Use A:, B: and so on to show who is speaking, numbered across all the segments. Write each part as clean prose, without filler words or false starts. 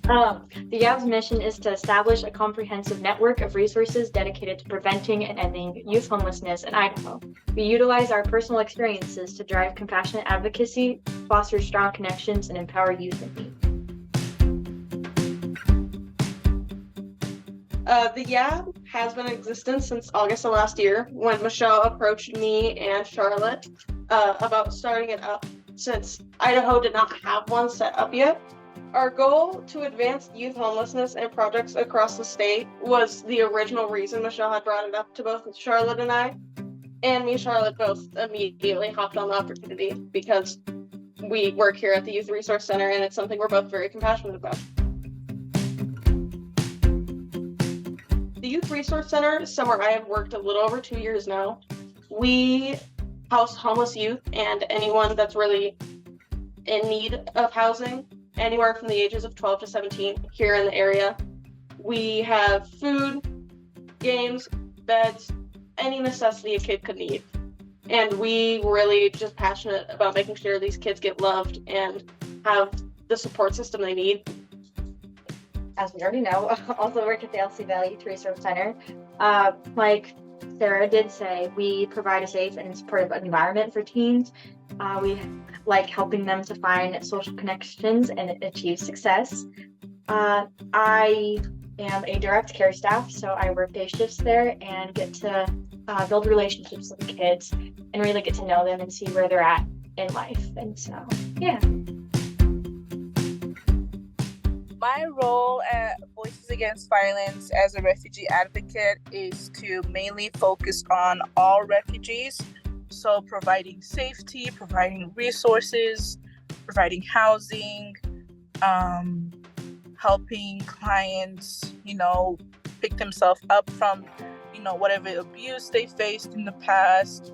A: The YAB's mission is to establish a comprehensive network of resources dedicated to preventing and ending youth homelessness in Idaho. We utilize our personal experiences to drive compassionate advocacy, foster strong connections, and empower youth in need.
B: The YAB has been in existence since August of last year when Michelle approached me and Charlotte about starting it up since Idaho did not have one set up yet. Our goal to advance youth homelessness and projects across the state was the original reason Michelle had brought it up to both Charlotte and I. And me and Charlotte both immediately hopped on the opportunity because we work here at the Youth Resource Center and it's something we're both very compassionate about. The Youth Resource Center is somewhere I have worked a little over 2 years now. We house homeless youth and anyone that's really in need of housing, anywhere from the ages of 12 to 17 here in the area. We have food, games, beds, any necessity a kid could need. And we really just passionate about making sure these kids get loved and have the support system they need.
A: As we already know, also work at the LC Valley Youth Resource Center. Like Sarah did say, we provide a safe and supportive environment for teens. We like helping them to find social connections and achieve success. I am a direct care staff, so I work day shifts there and get to build relationships with the kids and really get to know them and see where they're at in life. And so, yeah.
C: My role at Voices Against Violence as a refugee advocate is to mainly focus on all refugees. So providing safety, providing resources, providing housing, helping clients, pick themselves up from, whatever abuse they faced in the past.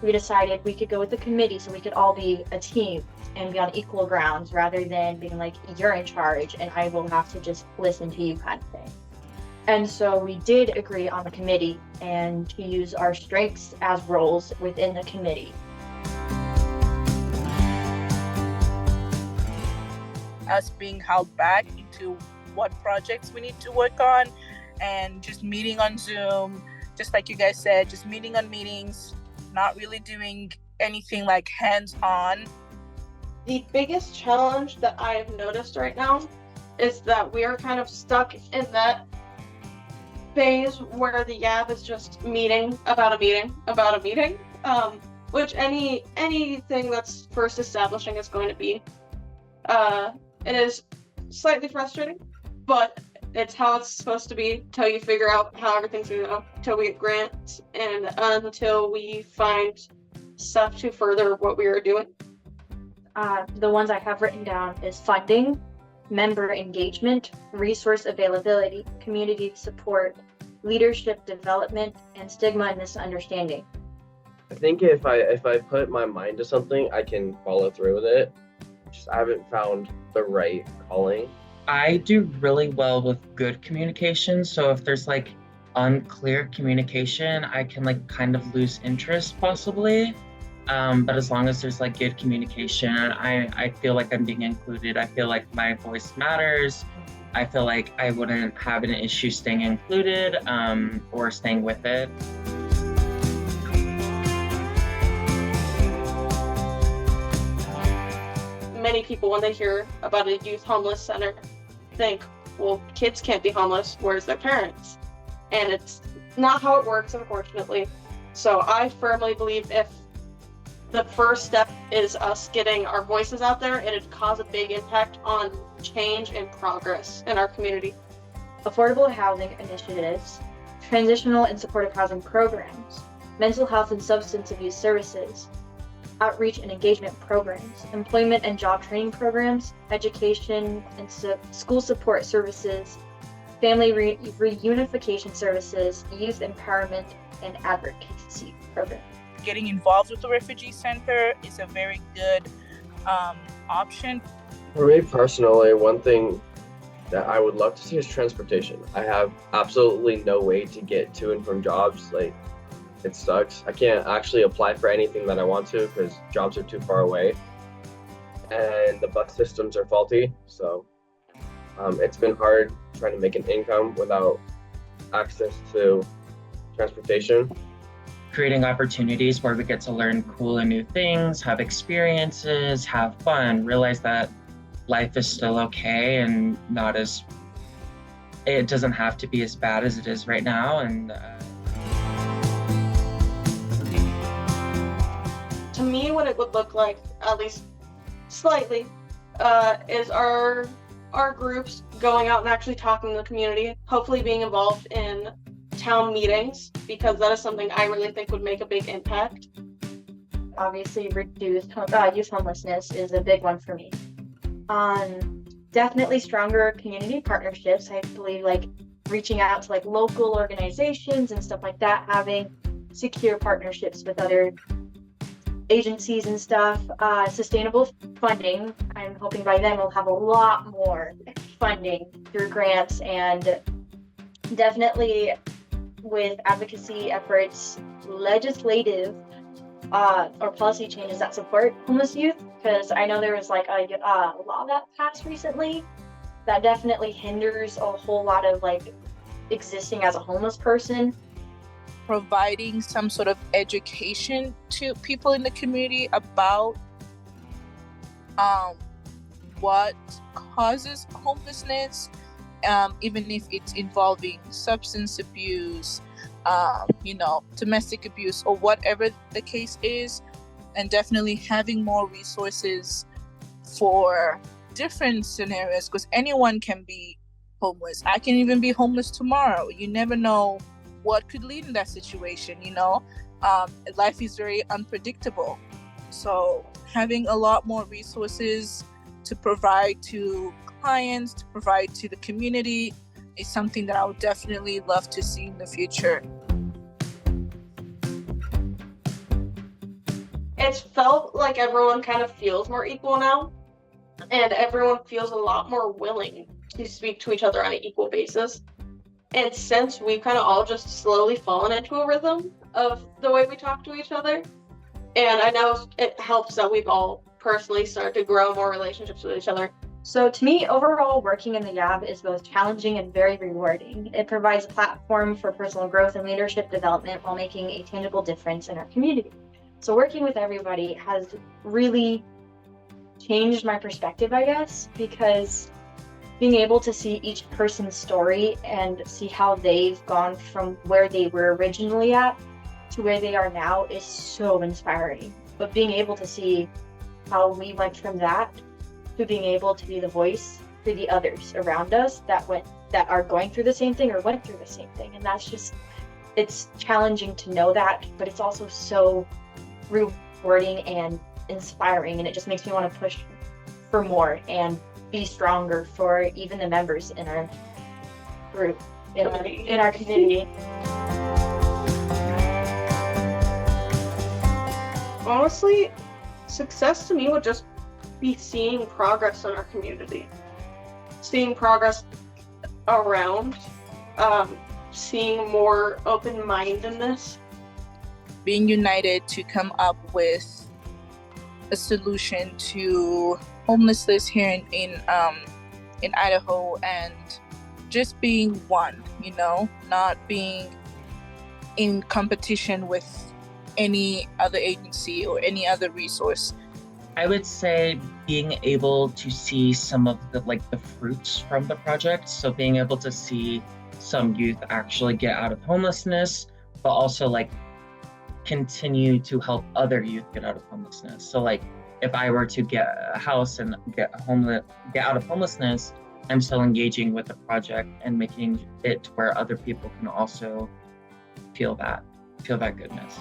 A: We decided we could go with the committee so we could all be a team and be on equal grounds rather than being like, you're in charge and I will have to just listen to you kind of thing. And so we did agree on the committee and to use our strengths as roles within the committee.
C: Us being held back into what projects we need to work on and just meeting on Zoom, just like you guys said, just meeting on meetings, not really doing anything like hands-on.
B: The biggest challenge that I've noticed right now is that we are kind of stuck in that phase where the YAB is just meeting about a meeting about a meeting, which anything that's first establishing is going to be. It is slightly frustrating, but it's how it's supposed to be until you figure out how everything's going to go, until we get grants, and until we find stuff to further what we are doing.
A: The ones I have written down is funding, member engagement, resource availability, community support, leadership development, and stigma and misunderstanding.
D: I think if I put my mind to something, I can follow through with it. Just I haven't found the right calling.
E: I do really well with good communication. So if there's unclear communication, I can kind of lose interest possibly. But as long as there's good communication, I feel like I'm being included. I feel like my voice matters. I feel like I wouldn't have an issue staying included or staying with it.
B: Many people, when they hear about a youth homeless center, think, well, kids can't be homeless, where's their parents? And it's not how it works, unfortunately. So I firmly believe if the first step is us getting our voices out there, it'd cause a big impact on change and progress in our community.
A: Affordable housing initiatives, transitional and supportive housing programs, mental health and substance abuse services, outreach and engagement programs, employment and job training programs, education and school support services, family reunification services, youth empowerment, and advocacy programs.
C: Getting involved with the refugee center is a very good option.
D: For me personally, one thing that I would love to see is transportation. I have absolutely no way to get to and from jobs. it sucks. I can't actually apply for anything that I want to because jobs are too far away and the bus systems are faulty. So it's been hard trying to make an income without access to transportation.
E: Creating opportunities where we get to learn cool and new things, have experiences, have fun, realize that life is still okay and not as, it doesn't have to be as bad as it is right now. And
B: To me, what it would look like, at least slightly, is our groups going out and actually talking to the community, hopefully being involved in town meetings, because that is something I really think would make a big impact.
A: Obviously, reduce youth homelessness is a big one for me. Definitely stronger community partnerships. I believe like reaching out to like local organizations and stuff like that, having secure partnerships with other agencies and stuff. Sustainable funding. I'm hoping by then we'll have a lot more funding through grants, and definitely with advocacy efforts, legislative or policy changes that support homeless youth, because I know there was like a law that passed recently that definitely hinders a whole lot of like existing as a homeless person.
C: Providing some sort of education to people in the community about what causes homelessness, even if it's involving substance abuse, domestic abuse, or whatever the case is, and definitely having more resources for different scenarios, because anyone can be homeless. I can even be homeless tomorrow. You never know what could lead in that situation. Life is very unpredictable. So having a lot more resources to provide to clients, to provide to the community, is something that I would definitely love to see in the future.
B: It's felt like everyone kind of feels more equal now, and everyone feels a lot more willing to speak to each other on an equal basis. And since we've kind of all just slowly fallen into a rhythm of the way we talk to each other, and I know it helps that we've all personally started to grow more relationships with each other.
A: So to me, overall, working in the YAB is both challenging and very rewarding. It provides a platform for personal growth and leadership development while making a tangible difference in our community. So working with everybody has really changed my perspective, I guess, because being able to see each person's story and see how they've gone from where they were originally at to where they are now is so inspiring. But being able to see how we went from that to being able to be the voice for the others around us that are going through the same thing or went through the same thing. And that's just, it's challenging to know that, but it's also so rewarding and inspiring, and it just makes me want to push for more and be stronger for even the members in our group, in our community.
B: Honestly, success to me would just be seeing progress in our community, seeing progress around, seeing more open-mindedness,
C: being united to come up with a solution to homelessness here in Idaho, and just being one, not being in competition with any other agency or any other resource.
E: I would say being able to see some of the fruits from the project. So being able to see some youth actually get out of homelessness, but also continue to help other youth get out of homelessness. So if I were to get a house and get out of homelessness, I'm still engaging with the project and making it to where other people can also feel that goodness.